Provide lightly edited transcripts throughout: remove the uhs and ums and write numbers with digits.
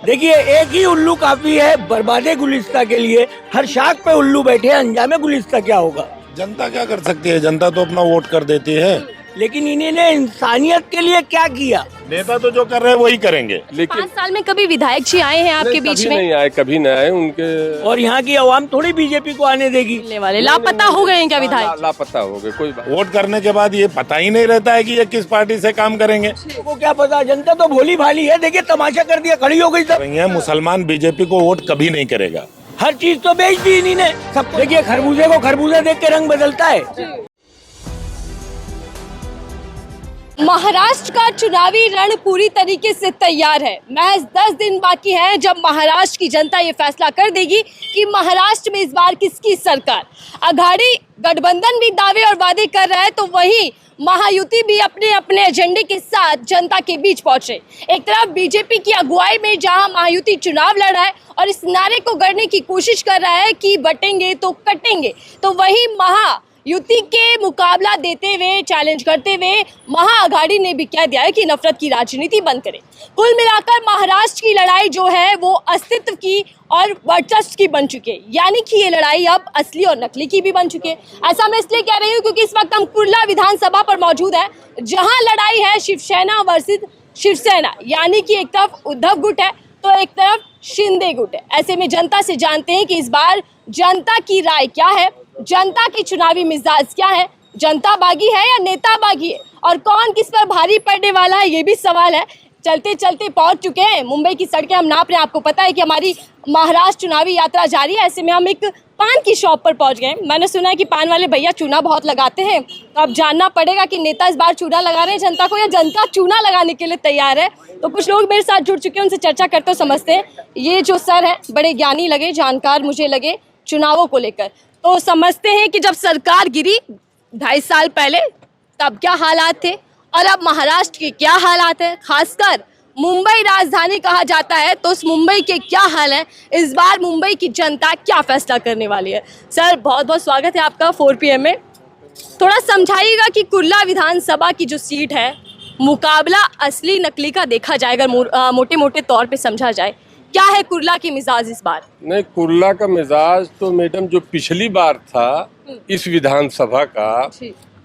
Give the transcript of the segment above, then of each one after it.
देखिए, एक ही उल्लू काफी है बर्बादे गुलिस्ता के लिए। हर शाख पे उल्लू बैठे, अंजामे गुलिस्ता क्या होगा? जनता क्या कर सकती है? जनता तो अपना वोट कर देती है। लेकिन इन्होंने इंसानियत के लिए क्या किया? नेता तो जो कर रहे हैं वही करेंगे। लेकिन 5 साल में कभी विधायक जी आए हैं आपके बीच कभी में? नहीं आए, कभी नहीं आए उनके। और यहाँ की आवाम थोड़ी बीजेपी को आने देगी। मिलने वाले लापता हो गए हैं क्या विधायक? लापता हो गए, कोई बात। वोट करने के बाद ये पता ही नहीं रहता है कि ये किस पार्टी से काम करेंगे। को क्या पता, जनता तो भोली भाली है। देखिए, तमाशा कर दिया, खड़ी हो गई सब। ये मुसलमान बीजेपी को वोट कभी नहीं करेगा। हर चीज तो बेच दी इन्हीं सब। देखिए, खरबूजे को खरबूजा देख के रंग बदलता है। महाराष्ट्र का चुनावी रण पूरी तरीके से तैयार है। महज 10 दिन बाकी है जब महाराष्ट्र की जनता ये फैसला कर देगी कि महाराष्ट्र में इस बार किसकी सरकार। अघाड़ी गठबंधन भी दावे और वादे कर रहा है, तो वही महायुति भी अपने अपने एजेंडे के साथ जनता के बीच पहुंचे। एक तरफ बीजेपी की अगुवाई में जहां महायुति चुनाव लड़ रहा है और इस नारे को गढ़ने की कोशिश कर रहा है कि बटेंगे तो कटेंगे, तो वही महायुति के मुकाबला देते हुए, चैलेंज करते हुए महाअघाड़ी ने भी कह दिया है कि नफरत की राजनीति बंद करें। कुल मिलाकर महाराष्ट्र की लड़ाई जो है वो अस्तित्व की और वर्चस्व की बन चुकी है, यानी कि ये लड़ाई अब असली और नकली की भी बन चुकी है। ऐसा मैं इसलिए कह रही हूँ क्योंकि इस वक्त हम कुर्ला विधानसभा पर मौजूद है, जहाँ लड़ाई है शिवसेना वर्सेस शिवसेना, यानी कि एक तरफ उद्धव गुट है तो एक तरफ शिंदे गुट है। ऐसे में जनता से जानते हैं कि इस बार जनता की राय क्या है, जनता की चुनावी मिजाज क्या है, जनता बागी है या नेता बागी है, और कौन किस पर भारी पड़ने वाला है ये भी सवाल है। चलते चलते पहुंच चुके हैं मुंबई की सड़कें हम नाप रहे हैं। आपको पता है कि हमारी महाराष्ट्र चुनावी यात्रा जारी है। ऐसे में हम एक पान की शॉप पर पहुंच गए। मैंने सुना है कि पान वाले भैया चूना बहुत लगाते हैं, तो अब जानना पड़ेगा कि नेता इस बार चूना लगा रहे हैं जनता को या जनता चूना लगाने के लिए तैयार है। तो कुछ लोग मेरे साथ जुड़ चुके हैं, उनसे चर्चा करते हो समझते हैं। ये जो सर है बड़े ज्ञानी लगे, जानकार मुझे लगे चुनावों को लेकर। तो समझते हैं कि जब सरकार गिरी 2.5 साल पहले तब क्या हालात थे और अब महाराष्ट्र के क्या हालात है, खासकर मुंबई राजधानी कहा जाता है तो उस मुंबई के क्या हाल है, इस बार मुंबई की जनता क्या फैसला करने वाली है। सर बहुत बहुत स्वागत है आपका 4 PM में। थोड़ा समझाइएगा कि कुर्ला विधानसभा की जो सीट है, मुकाबला असली नकली का देखा जाए, अगर मोटे मोटे तौर पे समझा जाए, क्या है कुर्ला की मिजाज इस बार? नहीं, कुर्ला का मिजाज तो मैडम जो पिछली बार था इस विधानसभा का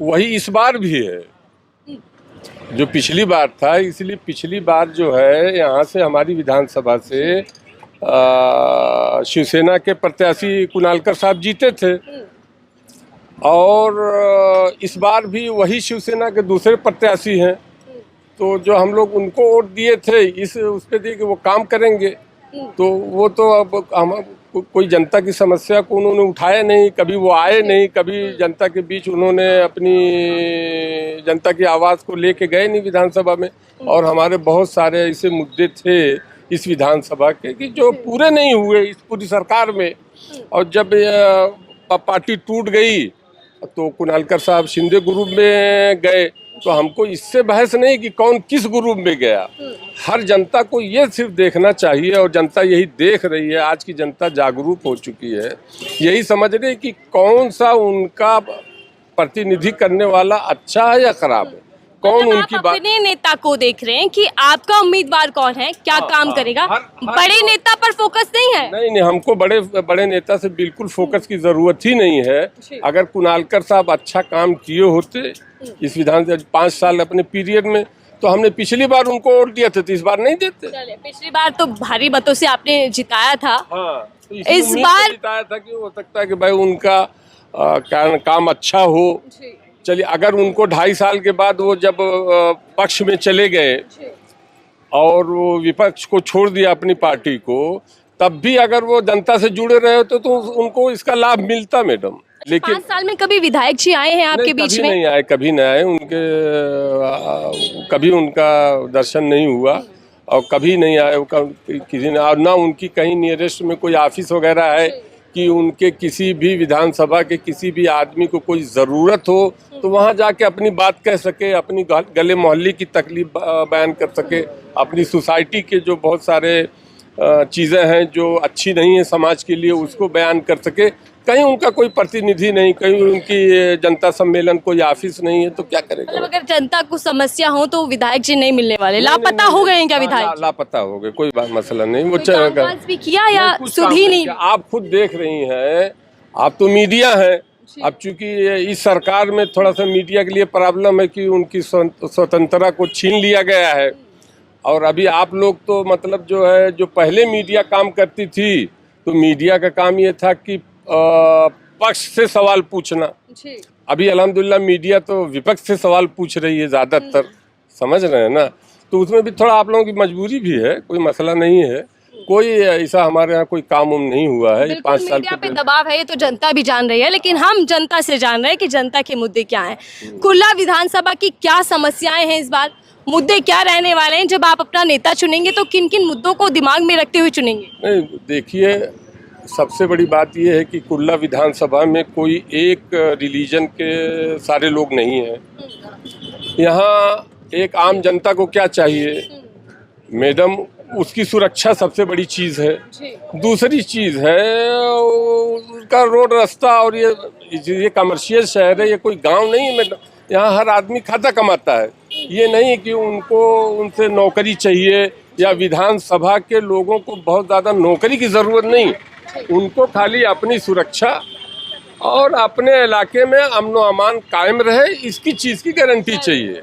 वही इस बार भी है जो पिछली बार था। इसलिए पिछली बार जो है यहाँ से हमारी विधानसभा से शिवसेना के प्रत्याशी कुणालकर साहब जीते थे और इस बार भी वही शिवसेना के दूसरे प्रत्याशी हैं। तो जो हम लोग उनको वोट दिए थे इस उस पर दिए कि वो काम करेंगे, तो वो तो अब हम कोई जनता की समस्या को उन्होंने उठाया नहीं, कभी वो आए नहीं, कभी जनता के बीच उन्होंने अपनी जनता की आवाज़ को लेके गए नहीं विधानसभा में। और हमारे बहुत सारे ऐसे मुद्दे थे इस विधानसभा के कि जो पूरे नहीं हुए इस पूरी सरकार में। और जब पार्टी टूट गई तो कुणालकर साहब शिंदे ग्रुप में गए, तो हमको इससे बहस नहीं कि कौन किस ग्रुप में गया। हर जनता को ये सिर्फ देखना चाहिए और जनता यही देख रही है। आज की जनता जागरूक हो चुकी है, यही समझ रही है कि कौन सा उनका प्रतिनिधि करने वाला अच्छा है या खराब है, कौन मतलब उनकी आप बात। अपने नेता को देख रहे हैं कि आपका उम्मीदवार कौन है, क्या काम करेगा, बड़े नेता पर फोकस नहीं है? नहीं, हमको बड़े नेता से बिल्कुल फोकस की जरूरत ही नहीं है। अगर कुणालकर साहब अच्छा काम किए होते इस विधानसभा 5 साल अपने पीरियड में, तो हमने पिछली बार उनको वोट दिया था, तो इस बार नहीं देते। पिछली बार तो भारी मतों से आपने जिताया था। हाँ, तो इस बार जिताया था कि हो सकता है कि भाई उनका काम अच्छा हो। चलिए, अगर उनको 2.5 साल के बाद वो जब पक्ष में चले गए और वो विपक्ष को छोड़ दिया अपनी पार्टी को, तब भी अगर वो जनता से जुड़े रहे होते तो उनको इसका लाभ मिलता मैडम। लेकिन 5 साल में कभी विधायक जी आए हैं आपके बीच में? नहीं आए, कभी नहीं आए। कभी उनका दर्शन नहीं हुआ और कभी नहीं आए किसी ने, और ना उनकी कहीं नियरेस्ट में कोई ऑफिस वगैरह है कि उनके किसी भी विधानसभा के किसी भी आदमी को कोई ज़रूरत हो तो वहाँ जाके अपनी बात कह सके, अपनी गले मोहल्ले की तकलीफ बयान कर सके, अपनी सोसाइटी के जो बहुत सारे चीज़ें हैं जो अच्छी नहीं है समाज के लिए उसको बयान कर सके। कहीं उनका कोई प्रतिनिधि नहीं, कहीं उनकी जनता सम्मेलन कोई ऑफिस नहीं है, तो क्या करेगा? मतलब अगर जनता को समस्या हो तो विधायक जी नहीं मिलने वाले, लापता हो गए हैं क्या विधायक? लापता हो गए, कोई मसला नहीं। वो कामकाज भी किया या कुछ सुध काम ही नहीं नहीं? किया। आप खुद देख रही हैं, आप तो मीडिया है। अब चूंकि इस सरकार में थोड़ा सा मीडिया के लिए प्रॉब्लम है कि उनकी स्वतंत्रता को छीन लिया गया है। और अभी आप लोग तो मतलब जो है, जो पहले मीडिया काम करती थी, तो मीडिया का काम ये था कि पक्ष से सवाल पूछना। अभी अल्हम्दुलिल्लाह मीडिया तो विपक्ष से सवाल पूछ रही है ज़्यादातर, समझ रहे हैं ना? तो उसमें भी थोड़ा आप लोगों की मजबूरी भी है, कोई मसला नहीं है। कोई ऐसा हमारे यहाँ कोई काम उम नहीं हुआ है। 5 साल मीडिया पे दबाव है, ये तो जनता भी जान रही है, लेकिन हम जनता से जान रहे हैं कि जनता के मुद्दे क्या हैं। कुल्ला विधानसभा की क्या समस्याएं हैं इस बार, मुद्दे क्या रहने वाले हैं? जब आप अपना नेता चुनेंगे तो किन किन मुद्दों को दिमाग में रखते हुए चुनेंगे? नहीं, देखिए, सबसे बड़ी बात यह है कि कुल्ला विधानसभा में कोई एक रिलीजन के सारे लोग नहीं हैं। यहाँ एक आम जनता को क्या चाहिए मैडम, उसकी सुरक्षा सबसे बड़ी चीज़ है। दूसरी चीज़ है उसका रोड रास्ता, और ये कमर्शियल शहर है, ये कोई गांव नहीं है मैडम। यहाँ हर आदमी खाता कमाता है। ये नहीं कि उनसे नौकरी चाहिए, या विधानसभा के लोगों को बहुत ज़्यादा नौकरी की ज़रूरत नहीं। उनको खाली अपनी सुरक्षा और अपने इलाके में अमन व अमान कायम रहे, इसकी चीज़ की गारंटी चाहिए।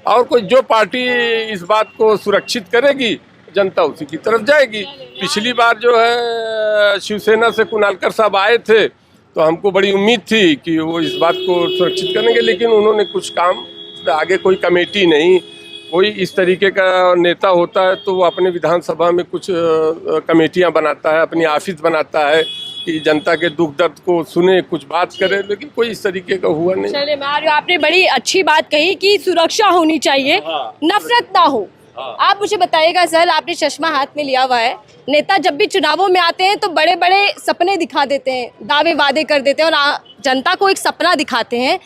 और कोई जो पार्टी इस बात को सुरक्षित करेगी, जनता उसी की तरफ जाएगी। पिछली बार जो है शिवसेना से कुणालकर साहब आए थे, तो हमको बड़ी उम्मीद थी कि वो इस बात को सुरक्षित करेंगे, लेकिन उन्होंने कुछ काम आगे, कोई कमेटी नहीं, कोई इस तरीके का नेता होता है तो वो अपने विधानसभा में कुछ कमेटियां बनाता है, अपनी ऑफिस बनाता है कि जनता के दुख दर्द को सुने, कुछ बात करे, लेकिन कोई इस तरीके का हुआ नहीं। चलिए, मैं आ रही हूँ। आपने बड़ी अच्छी बात कही कि सुरक्षा होनी चाहिए, नफरत ना हो। आप मुझे बताइएगा सर, आपने चश्मा हाथ में लिया हुआ है, नेता जब भी चुनावों में आते हैं तो बड़े बड़े सपने दिखा देते हैं, दावे वादे कर देते हैं और जनता को एक सपना दिखाते हैं।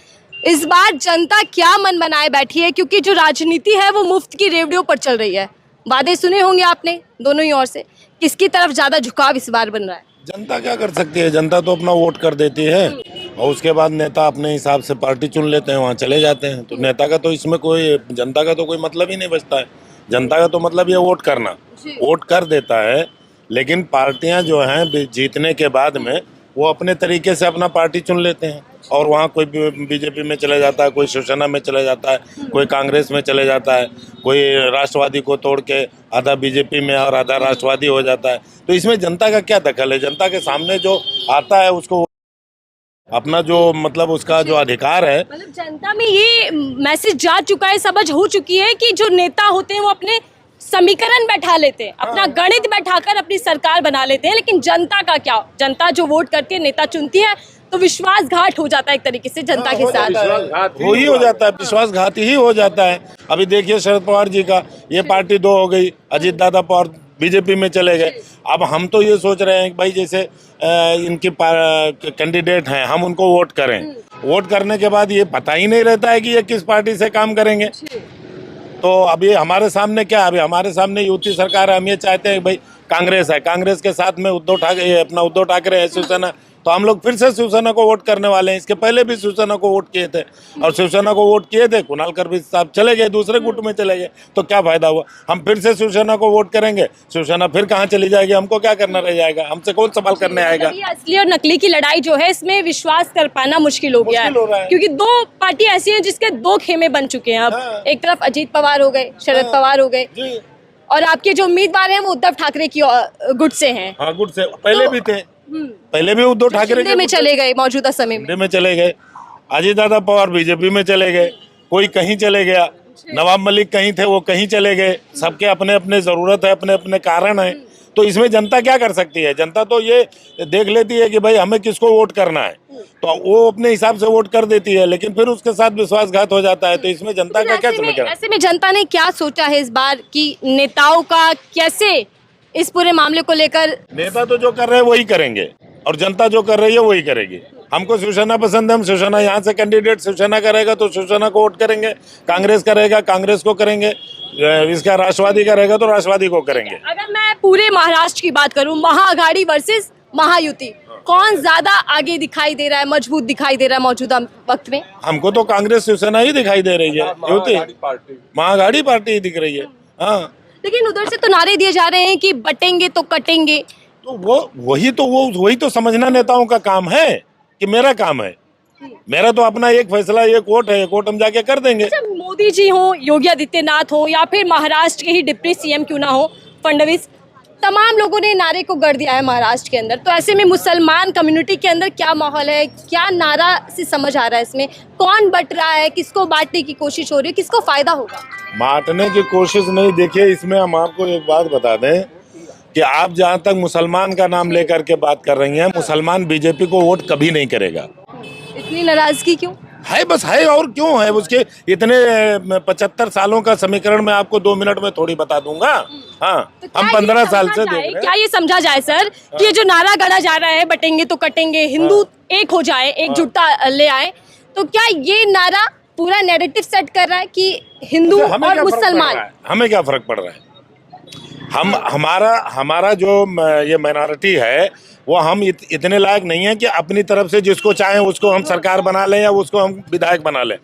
इस बार जनता क्या मन बनाए बैठी है, क्योंकि जो राजनीति है वो मुफ्त की रेवड़ियों पर चल रही है। वादे सुने होंगे आपने दोनों ही ओर से, किसकी तरफ ज्यादा झुकाव इस बार बन रहा है? जनता क्या कर सकती है? जनता तो अपना वोट कर देती है और उसके बाद नेता अपने हिसाब से पार्टी चुन लेते हैं, वहाँ चले जाते हैं। तो नेता का तो इसमें कोई, जनता का तो कोई मतलब ही नहीं बचता है। जनता का तो मतलब ये वोट करना, वोट कर देता है। लेकिन पार्टियां जो हैं जीतने के बाद में वो अपने तरीके से अपना पार्टी चुन लेते हैं, और वहाँ कोई बीजेपी में चले जाता है, कोई शिवसेना में चले जाता है, कोई कांग्रेस में चले जाता है, कोई राष्ट्रवादी को तोड़ के आधा बीजेपी में और आधा राष्ट्रवादी हो जाता है। तो इसमें जनता का क्या दखल है? जनता के सामने जो आता है उसको अपना जो मतलब उसका जो अधिकार है, मतलब जनता में ये मैसेज जा चुका है, समझ हो चुकी है कि जो नेता होते हैं वो अपने समीकरण बैठा लेते हैं, अपना गणित बैठाकर अपनी सरकार बना लेते हैं। लेकिन जनता का क्या? जनता जो वोट करती है, नेता चुनती है, तो विश्वासघात हो जाता है एक तरीके से जनता के साथ। वो ही हो जाता है, विश्वासघाती ही हो जाता है। अभी देखिए शरद पवार जी का, ये पार्टी 2 हो गई, अजीत दादा पवार बीजेपी में चले गए। अब हम तो ये सोच रहे हैं कि भाई जैसे इनके कैंडिडेट हैं, हम उनको वोट करें। वोट करने के बाद ये पता ही नहीं रहता है कि ये किस पार्टी से काम करेंगे। तो अभी हमारे सामने क्या है? अभी हमारे सामने युति सरकार है। हम ये चाहते हैं भाई कांग्रेस है, कांग्रेस के साथ में उद्धव ठाकरे है, शिवसेना, तो हम लोग फिर से शिवसेना को वोट करने वाले हैं। इसके पहले भी शिवसेना को वोट किए थे, और शिवसेना को वोट किए थे, कुणालकर भी साहब चले गए, दूसरे गुट में चले गए, तो क्या फायदा हुआ? हम फिर से शिवसेना को वोट करेंगे, शिवसेना फिर कहाँ चली जाएगी? हमको क्या करना रह जाएगा? हमसे कौन सवाल करने आएगा? ये असली और नकली की लड़ाई जो है, इसमें विश्वास कर पाना मुश्किल हो गया है, क्योंकि 2 पार्टी ऐसी हैं जिसके 2 खेमे बन चुके हैं अब। एक तरफ अजीत पवार हो गए, शरद पवार हो गए, और आपके जो उम्मीदवार हैं वो उद्धव ठाकरे की गुट से हैं। हाँ, गुट से पहले भी थे, पहले भी उद्धव ठाकरे में चले गए, मौजूदा समय में चले गए। अजीत दादा पवार बीजेपी में चले गए, कोई कहीं चले गया, नवाब मलिक कहीं थे, वो कहीं चले गए। सबके अपने अपने जरूरत है, अपने अपने कारण है। तो इसमें जनता क्या कर सकती है? जनता तो ये देख लेती है कि भाई हमें किसको वोट करना है, तो वो अपने हिसाब से वोट कर देती है, लेकिन फिर उसके साथ विश्वासघात हो जाता है। तो इसमें जनता का क्या समीकरण? ऐसे में जनता ने क्या सोचा है इस बार कि नेताओं का कैसे इस पूरे मामले को लेकर? नेता तो जो कर रहे हैं वही करेंगे, और जनता जो कर रही है वही करेगी। हमको शिवसेना पसंद है, हम शिवसेना, यहाँ से कैंडिडेट शिवसेना करेगा तो शिवसेना को वोट करेंगे, कांग्रेस करेगा कांग्रेस को करेंगे, इसका राष्ट्रवादी करेगा तो राष्ट्रवादी को करेंगे। अगर मैं पूरे महाराष्ट्र की बात करूं, महाआघाड़ी वर्सेस महायुति, कौन ज्यादा आगे दिखाई दे रहा है, मजबूत दिखाई दे रहा है मौजूदा वक्त में? हमको तो कांग्रेस शिवसेना ही दिखाई दे रही है, युति महागाड़ी पार्टी ही दिख रही है। हाँ, लेकिन उधर से तो नारे दिए जा रहे हैं कि बटेंगे तो कटेंगे। तो वही तो समझना नेताओं का काम है कि मेरा काम है। मेरा तो अपना एक फैसला, एक वोट है, एक वोट हम जाके कर देंगे। अच्छा, मोदी जी हो, योगी आदित्यनाथ हो, या फिर महाराष्ट्र के ही डिप्टी सीएम क्यों ना हो, फडणवीस, तमाम लोगों ने नारे को गढ़ दिया है महाराष्ट्र के अंदर। तो ऐसे में मुसलमान कम्युनिटी के अंदर क्या माहौल है, क्या नारा से समझ आ रहा है इसमें? कौन बट रहा है, किसको बांटने की कोशिश हो रही है, किसको फायदा होगा? बांटने की कोशिश नहीं। देखिए, इसमें हम आपको एक बात बता दें कि आप जहाँ तक मुसलमान का नाम लेकर के बात कर रही हैं, मुसलमान बीजेपी को वोट कभी नहीं करेगा। इतनी नाराजगी क्यों है? बस है, और क्यों है? उसके इतने 75 सालों का समीकरण मैं आपको 2 मिनट में थोड़ी बता दूंगा। हाँ, तो हम 15 साल से देख रहे हैं। क्या ये समझा जाए सर कि ये जो नारा गढ़ा जा रहा है, बटेंगे तो कटेंगे, हिंदू एक हो जाए, एकजुटता ले आए, तो क्या ये नारा पूरा नैरेटिव सेट कर रहा है कि हिंदू और मुसलमान? हमें क्या फर्क पड़ रहा है? हमारा जो ये माइनॉरिटी है, वो हम इतने लायक नहीं है कि अपनी तरफ से जिसको चाहें उसको हम सरकार बना लें या उसको हम विधायक बना लें।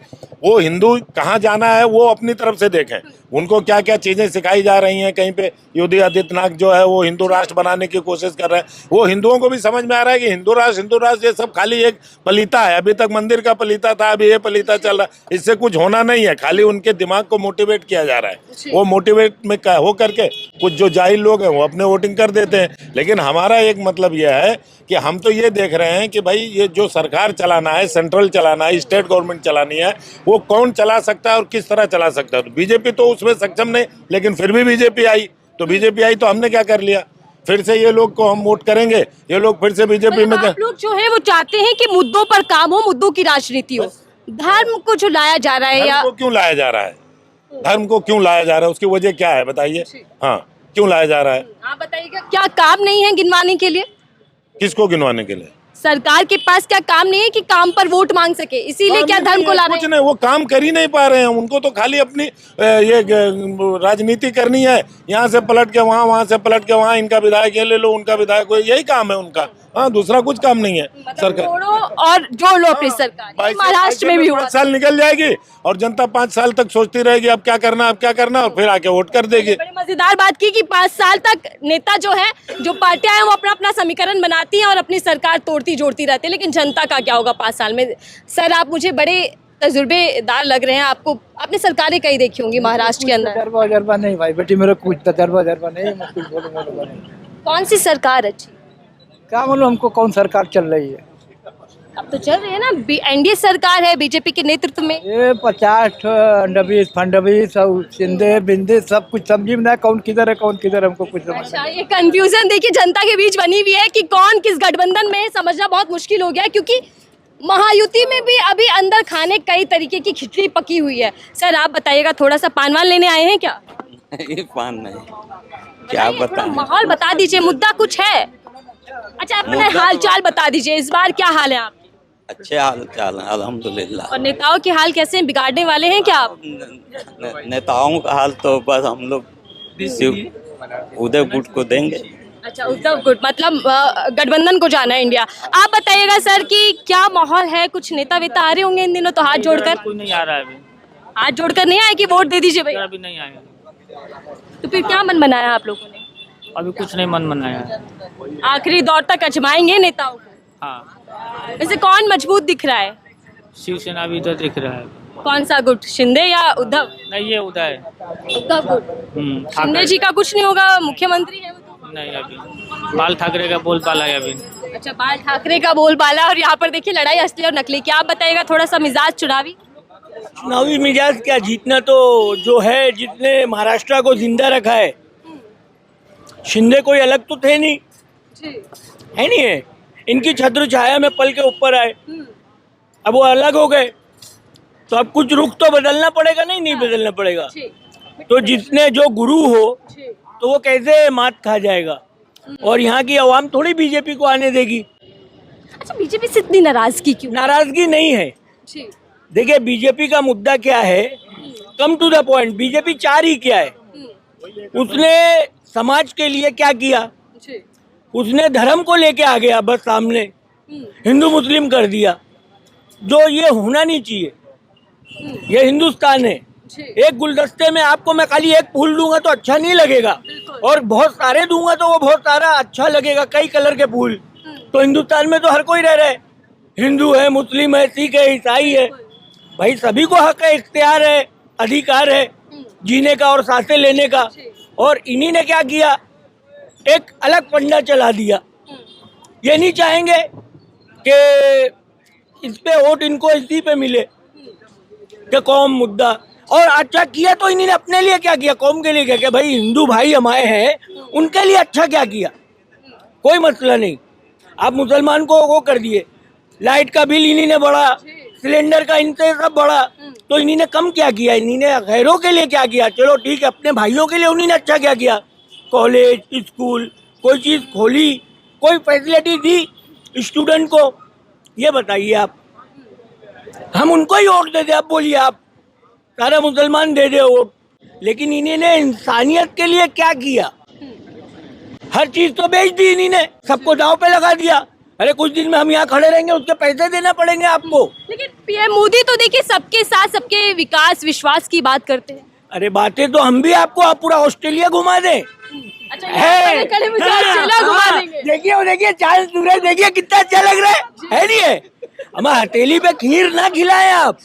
वो हिंदू कहाँ जाना है वो अपनी तरफ से देखें। उनको क्या क्या चीज़ें सिखाई जा रही हैं। कहीं पे योगी आदित्यनाथ जो है वो हिंदू राष्ट्र बनाने की कोशिश कर रहे हैं। वो हिंदुओं को भी समझ में आ रहा है कि हिंदू राष्ट्र ये सब खाली एक पलीता है। अभी तक मंदिर का पलीता था, अभी ये पलीता चल रहा है। इससे कुछ होना नहीं है, खाली उनके दिमाग को मोटिवेट किया जा रहा है। वो मोटिवेट में हो करके कुछ जो जाहिल लोग हैं वो अपने वोटिंग कर देते हैं। लेकिन हमारा एक मतलब यह है कि हम तो ये देख रहे हैं कि भाई ये जो सरकार चलाना है, सेंट्रल चलाना है, स्टेट गवर्नमेंट चलानी है, वो कौन चला सकता है और किस तरह चला सकता है। तो बीजेपी तो उसमें सक्षम नहीं, लेकिन फिर भी बीजेपी आई तो हमने क्या कर लिया? फिर से ये लोग को हम वोट करेंगे, ये लोग फिर से बीजेपी में। आप लोग जो है वो चाहते हैं कि मुद्दों पर काम हो, मुद्दों की राजनीति हो। धर्म को जो लाया जा रहा है, या क्यों लाया जा रहा है? धर्म को क्यों लाया जा रहा है? उसकी वजह क्या है बताइए? हाँ, क्यों लाया जा रहा है? आप बताइएगा। क्या काम नहीं है गिनवाने के लिए? किसको गिनवाने के लिए? सरकार के पास क्या काम नहीं है कि काम पर वोट मांग सके, इसीलिए क्या धर्म को ला रहे हैं? कुछ नहीं, वो काम कर ही नहीं पा रहे हैं। उनको तो खाली अपनी ये राजनीति करनी है। यहाँ से पलट के वहाँ, वहाँ से पलट के वहाँ, इनका विधायक ये ले लो, उनका विधायक, यही काम है उनका। हाँ, दूसरा कुछ काम नहीं है। सरकार और जोड़ लो अपनी सरकार। महाराष्ट्र में भी हुआ 5 साल निकल जाएगी और जनता 5 साल तक सोचती रहेगी अब क्या करना, अब क्या करना, और फिर आके वोट कर देगी। बड़ी मजेदार बात की कि 5 साल तक नेता जो है, जो पार्टियां हैं, वो अपना अपना समीकरण बनाती हैं और अपनी सरकार तोड़ती जोड़ती रहती है। लेकिन जनता का क्या होगा 5 साल में? सर, आप मुझे बड़े तजुर्बेदार लग रहे हैं। आपने सरकारें कई देखी होंगी महाराष्ट्र के अंदर। तजर्बा नहीं भाई बेटी, मेरा कुछ तजर्बा नहीं, मैं कुछ बोलूंगा नहीं। कौन सी सरकार अच्छी? क्या मालूम हमको कौन सरकार चल रही है? अब तो चल रही है ना, एनडीए सरकार है बीजेपी के नेतृत्व में। ये 50 फंडवीस और शिंदे बिंदे सब कुछ समझी में ना, कौन किधर है कौन किधर, हमको कुछ समझ अच्छा, ये कंफ्यूजन देखिए जनता के बीच बनी हुई है कि कौन किस गठबंधन में है, समझना बहुत मुश्किल हो गया है। क्योंकि महायुति में भी अभी अंदर खाने कई तरीके की खिचड़ी पकी हुई है। सर, आप बताइएगा, थोड़ा सा पान वान लेने आए हैं क्या? पान नहीं, क्या बता, माहौल बता दीजिए, मुद्दा कुछ है? अच्छा, अपने हाल चाल बता दीजिए, इस बार क्या हाल है आपके? अच्छे हाल चाल है अल्हम्दुलिल्लाह। और नेताओं के हाल कैसे हैं? बिगाड़ने वाले हैं क्या आप? नेताओं का हाल तो बस हम लोग उदय गुट को देंगे। अच्छा, उद्धव गुट, मतलब गठबंधन को जाना है इंडिया। आप बताइएगा सर कि क्या माहौल है? कुछ नेता वेता आ रहे होंगे इन दिनों, तो हाथ जोड़कर? कोई नहीं आ रहा है अभी। हाथ जोड़कर नहीं आए कि वोट दे दीजिए भैया? अभी नहीं आया। तो फिर क्या मन बनाया आप लोगों ने? अभी कुछ नहीं मन बनाया है। आखिरी दौर तक अजमाएंगे नेताओं को? हाँ, वैसे कौन मजबूत दिख रहा है? शिवसेना भी इधर दिख रहा है। कौन सा गुट, शिंदे या उद्धव? नहीं, ये उदय। उद्धव गुट। शिंदे ठाकरे जी का कुछ नहीं होगा, मुख्यमंत्री है वो तो। नहीं, अभी बाल ठाकरे का बोलबाला है अभी। अच्छा, बाल ठाकरे का बोलबाला। और यहाँ पर देखिए लड़ाई असली और नकली। क्या आप बताइएगा, थोड़ा सा मिजाज चुनावी? चुनावी मिजाज क्या, जीतना तो जो है, जितने महाराष्ट्र को जिंदा रखा है। शिंदे कोई अलग तो थे नहीं, है नहीं है, इनकी छत्र छाया में पल के ऊपर आए। अब वो अलग हो गए, तो अब कुछ रुख तो बदलना पड़ेगा। नहीं बदलना पड़ेगा तो जितने जो गुरु हो तो वो कैसे मात खा जाएगा। और यहाँ की आवाम थोड़ी बीजेपी को आने देगी। अच्छा, बीजेपी से इतनी नाराजगी क्यों? नाराजगी नहीं है। देखिए, बीजेपी का मुद्दा क्या है, come to the point. BJP चाह रही क्या है, उसने समाज के लिए क्या किया, उसने धर्म को लेके आ गया बस सामने, हिंदू मुस्लिम कर दिया, जो ये होना नहीं चाहिए। ये हिंदुस्तान है। एक गुलदस्ते में आपको मैं खाली एक फूल दूंगा तो अच्छा नहीं लगेगा, और बहुत सारे दूंगा तो वो बहुत सारा अच्छा लगेगा, कई कलर के फूल। तो हिंदुस्तान में तो हर कोई रह रहा है, हिंदू है, मुस्लिम है, सिख है, ईसाई है, भाई सभी को हक है, इख्तियार है, अधिकार है जीने का और सांसें लेने का। और इन्हीं ने क्या किया, एक अलग फंडा चला दिया। ये नहीं चाहेंगे कि इस पे वोट इनको इसी पे मिले कि कौम मुद्दा। और अच्छा किया तो इन्हीं ने अपने लिए क्या किया, कौम के लिए क्या किया, भाई हिंदू भाई हमारे हैं उनके लिए अच्छा क्या किया, कोई मसला नहीं। आप मुसलमान को वो कर दिए, लाइट का बिल इन्हीं ने बढ़ा, सिलेंडर का इनसे सब बढ़ा, तो इन्हीं ने कम क्या किया, इन्हीं ने गैरों के लिए क्या किया। चलो ठीक है, अपने भाइयों के लिए उन्हीं ने अच्छा क्या किया, कॉलेज स्कूल कोई चीज़ खोली, कोई फैसिलिटी दी स्टूडेंट को। ये बताइए आप, हम उनको ही वोट दे दे, आप बोलिए, आप सारे मुसलमान दे दे वोट, लेकिन इन्हीं ने इंसानियत के लिए क्या किया, हर चीज तो बेच दी इन्हीं ने, सबको दांव पे लगा दिया। अरे कुछ दिन में हम यहाँ खड़े रहेंगे, उसके पैसे देना पड़ेंगे आपको। लेकिन पीएम मोदी तो देखिए सबके साथ सबके विकास विश्वास की बात करते हैं। अरे बातें तो हम भी आपको आप पूरा ऑस्ट्रेलिया घुमा दें। अच्छा, यहाँ खड़े मुझे ऑस्ट्रेलिया घुमा देंगे। देखिए वो देखिए चांद सूरज देखिए कितना अच्छा लग रहा है नहीं है। हमारे हथेली पे खीर ना खिलाएं आप,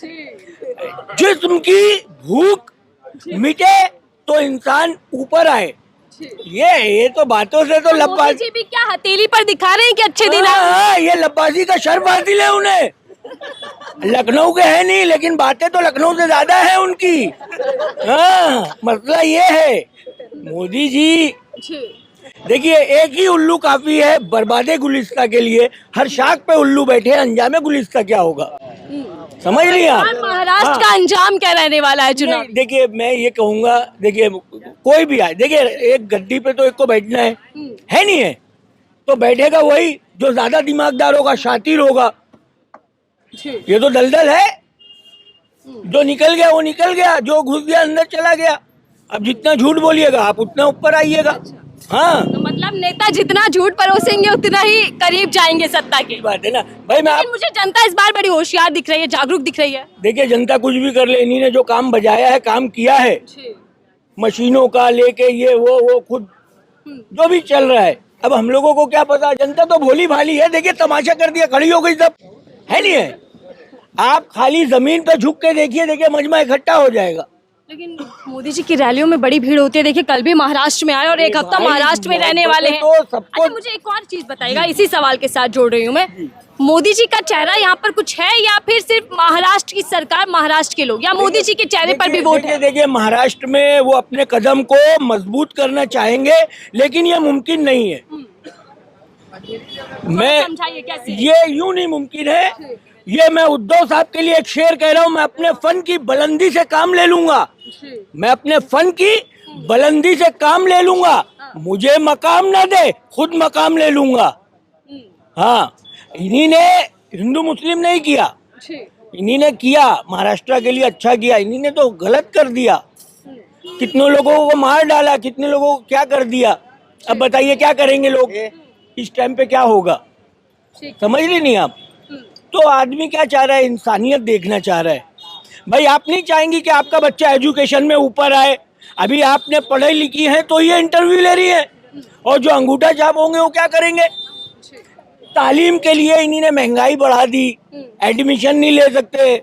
जिस्म की भूख मिटे तो इंसान ऊपर आए। ये तो बातों से तो मोदी लब्बाजी जी भी क्या हथेली पर दिखा रहे हैं कि अच्छे दिन आए? हाँ, ये लब्बाजी का शर्फ हासिल है उन्हें। लखनऊ के है नहीं, लेकिन बातें तो लखनऊ से ज्यादा है उनकी। हाँ, मसला ये है मोदी जी, देखिए एक ही उल्लू काफी है बर्बादे गुलिस्ता के लिए। हर शाख पे उल्लू बैठे, अंजामे गुलिस्ता क्या होगा, समझ लिया आप। और महाराष्ट्र का अंजाम क्या रहने वाला है चुनाव? नहीं, देखिए मैं ये कहूंगा, देखिए कोई भी आए, देखिए एक गद्दी पे तो एक को बैठना है नहीं है, तो बैठेगा वही जो ज्यादा दिमागदार होगा, शातिर होगा। ये तो दलदल है, जो निकल गया वो निकल गया, जो घुस गया अंदर चला गया। अब जितना झूठ बोलिएगा आप उतना ऊपर आइएगा। हाँ, तो मतलब नेता जितना झूठ परोसेंगे उतना ही करीब जाएंगे सत्ता के। बात है ना भाई। मैं लेकिन मुझे जनता इस बार बड़ी होशियार दिख रही है, जागरूक दिख रही है। देखिए जनता कुछ भी कर ले, इन्हीं ने जो काम बजाया है, काम किया है, मशीनों का लेके ये वो खुद जो भी चल रहा है। अब हम लोगों को क्या पता, जनता तो भोली भाली है। देखिए तमाशा कर दिया, खड़ी हो गई सब, है नहीं है। आप खाली जमीन पे झुक के देखिए, देखिए मजमा इकट्ठा हो जाएगा। लेकिन मोदी जी की रैलियों में बड़ी भीड़ होती है। देखिए कल भी महाराष्ट्र में आए और एक हफ्ता महाराष्ट्र में रहने वाले हैं। तो सबको अच्छा, मुझे एक और चीज बताइएगा, इसी सवाल के साथ जोड़ रही हूँ मैं, मोदी जी का चेहरा यहाँ पर कुछ है या फिर सिर्फ महाराष्ट्र की सरकार, महाराष्ट्र के लोग, या मोदी जी के चेहरे पर भी वोट है? देखिए महाराष्ट्र में वो अपने कदम को मजबूत करना चाहेंगे, लेकिन ये मुमकिन नहीं है। मैं समझाइए कैसे? ये यूं नहीं मुमकिन है। ये मैं उद्धव साहब के लिए एक शेर कह रहा हूँ, मैं अपने फन की बुलंदी से काम ले लूंगा, मैं अपने फन की बुलंदी से काम ले लूंगा, मुझे मकाम ना दे, खुद मकाम ले लूंगा। हाँ, इन्हीं ने हिंदू मुस्लिम नहीं किया, इन्हीं ने किया, महाराष्ट्र के लिए अच्छा किया। इन्हीं ने तो गलत कर दिया, कितने लोगों को मार डाला, कितने लोगों को क्या कर दिया। अब बताइए क्या करेंगे लोग इस टाइम पे, क्या होगा, समझ ली नहीं आप। तो आदमी क्या चाह रहा है, इंसानियत देखना चाह रहा है। भाई आप नहीं चाहेंगी कि आपका बच्चा एजुकेशन में ऊपर आए। अभी आपने पढ़ाई लिखी है तो ये इंटरव्यू ले रही है, और जो अंगूठा छाप होंगे वो क्या करेंगे। तालीम के लिए इन्हीं ने महंगाई बढ़ा दी, एडमिशन नहीं ले सकते।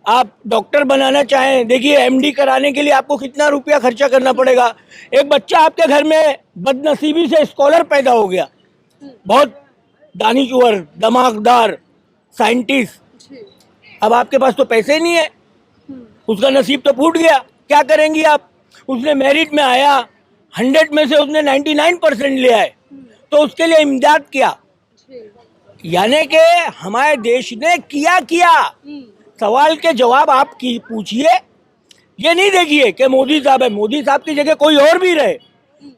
आप डॉक्टर बनाना चाहें, देखिए एमडी कराने के लिए आपको कितना रुपया खर्चा करना पड़ेगा। एक बच्चा आपके घर में बदनसीबी से स्कॉलर पैदा हो गया, बहुत दानिशवर, दिमागदार साइंटिस्ट, अब आपके पास तो पैसे नहीं है, उसका नसीब तो फूट गया, क्या करेंगी आप। उसने मेरिट में आया, 100 में से उसने 99% ले आए, तो उसके लिए इमदाद किया। यानी कि हमारे देश ने किया। सवाल के जवाब आप की पूछिए, ये नहीं देखिए कि मोदी साहब है, मोदी साहब की जगह कोई और भी रहे,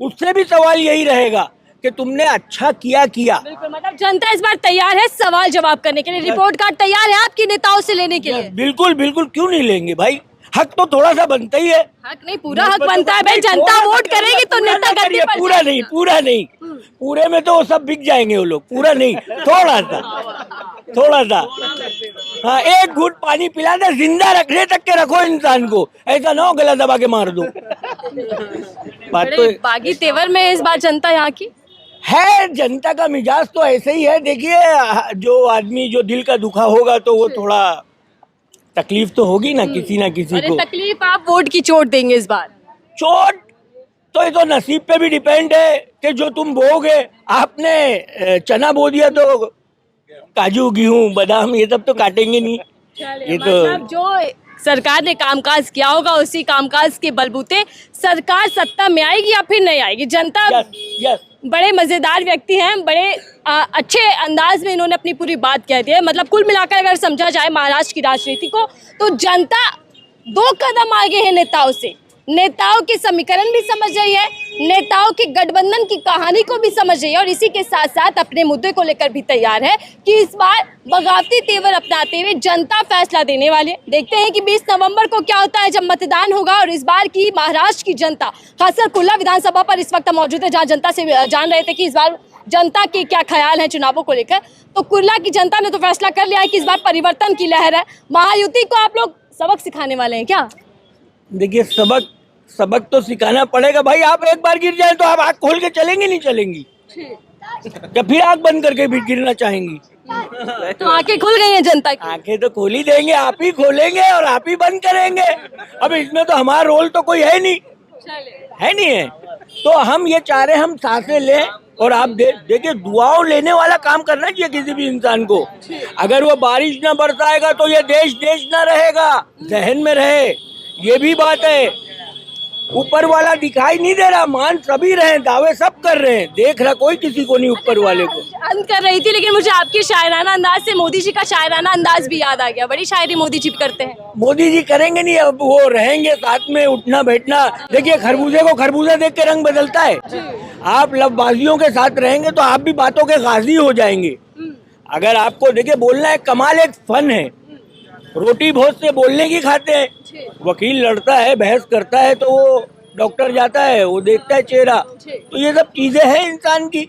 उससे भी सवाल यही रहेगा कि तुमने अच्छा किया। बिल्कुल, मतलब जनता इस बार तैयार है सवाल जवाब करने के लिए। रिपोर्ट कार्ड तैयार है आपकी नेताओं से लेने के लिए? बिल्कुल, क्यों नहीं लेंगे भाई। हक तो थोड़ा सा बनता ही है। हक नहीं, पूरा हक बनता है भाई। जनता वोट करेगी तो नेता गद्दी पर पूरा नहीं, पूरा नहीं, पूरे में तो वो सब बिक जाएंगे वो लोग, पूरा नहीं, थोड़ा सा, थोड़ा सा। हाँ, एक घूंट पानी पिला दे, जिंदा रखने तक के रखो इंसान को, ऐसा ना हो गला दबा के मार दो। बात तो बड़े बागी तेवर में इस बार जनता यहाँ की है, जनता का मिजाज तो ऐसे ही है। देखिए, जो आदमी जो दिल का दुखा होगा तो वो थोड़ा तकलीफ तो होगी ना किसी अरे को। तकलीफ आप वोट की चोट देंगे इस बार। चोट तो ये तो नसीब पे भी डिपेंड है कि जो तुम बोओगे। आपने चना बो दिया तो काजू, गेहूं, बादाम ये सब तो काटेंगे नहीं। ये तो मतलब जो सरकार ने कामकाज किया होगा उसी कामकाज के बलबूते सरकार सत्ता में आएगी या फिर नहीं आएगी। जनता यस, बड़े मजेदार व्यक्ति हैं, बड़े अच्छे अंदाज में इन्होंने अपनी पूरी बात कह दी है। मतलब कुल मिलाकर अगर समझा जाए महाराष्ट्र की राजनीति को तो जनता 2 कदम आगे है नेताओं से। नेताओं के समीकरण भी समझ रही है, नेताओं के गठबंधन की कहानी को भी समझ रही है और इसी के साथ साथ अपने मुद्दे को लेकर भी तैयार है कि इस बार बगावती तेवर अपनाते हुए जनता फैसला देने वाली है। देखते हैं कि 20 नवंबर को क्या होता है जब मतदान होगा। और इस बार की महाराष्ट्र की जनता, खासकर कुल्ला विधानसभा पर इस वक्त हम मौजूद है जहाँ जनता से जान रहे थे कि इस बार जनता के क्या ख्याल है चुनावों को लेकर। तो कुल्ला की जनता ने तो फैसला कर लिया है कि इस बार परिवर्तन की लहर है। महायुति को आप लोग सबक सिखाने वाले हैं क्या? देखिए, सबक तो सिखाना पड़ेगा भाई। आप एक बार गिर जाए तो आप आँख खोल के चलेंगी नहीं चलेंगी, या फिर आँख बंद करके भी गिरना चाहेंगी? तो आंखें खुल गई हैं जनता की। आंखें तो खोल ही देंगे, आप ही खोलेंगे और आप ही बंद करेंगे। अब इसमें तो हमारा रोल तो कोई है नहीं, है नहीं है। तो हम ये चाह रहे हैं हम सांसें लें और आप देखिए, दुआओं लेने वाला काम करना चाहिए किसी भी इंसान को। अगर वो बारिश ना बरसाएगा तो ये देश ना रहेगा, जहन में रहे, ये भी बात है। ऊपर वाला दिखाई नहीं दे रहा, मान सभी रहे, दावे सब कर रहे हैं, देख रहा कोई किसी को नहीं ऊपर वाले को। अंत कर रही थी, लेकिन मुझे आपके शायराना अंदाज से मोदी जी का शायराना अंदाज भी याद आ गया। बड़ी शायरी मोदी जी भी करते हैं। मोदी जी करेंगे नहीं, अब वो रहेंगे साथ में, उठना बैठना। देखिए, खरबूजे को खरबूजा देख के रंग बदलता है। आप लफबाजियों के साथ रहेंगे तो आप भी बातों के गाजी हो जाएंगे। अगर आपको देखिए बोलना है, कमाल एक फन है। रोटी बहुत से बोलने की खाते हैं। वकील लड़ता है, बहस करता है तो वो डॉक्टर जाता है, वो देखता है चेहरा। तो ये सब चीजें हैं इंसान की,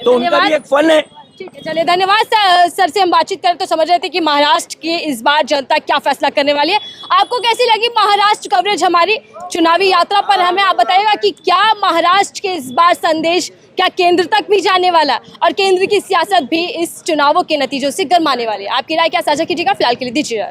तो उनका भी एक फन है। ठीक है, चलिए धन्यवाद सर से हम बातचीत करें तो समझ रहे थे कि महाराष्ट्र की इस बार जनता क्या फैसला करने वाली है। आपको कैसी लगी महाराष्ट्र कवरेज हमारी चुनावी यात्रा पर? हमें आप बताइएगा कि क्या महाराष्ट्र के इस बार संदेश क्या केंद्र तक भी जाने वाला और केंद्र की सियासत भी इस चुनावों के नतीजों से गरमाने वाली है? आपकी राय क्या साझा कीजिएगा। फिलहाल के लिए दीजिए।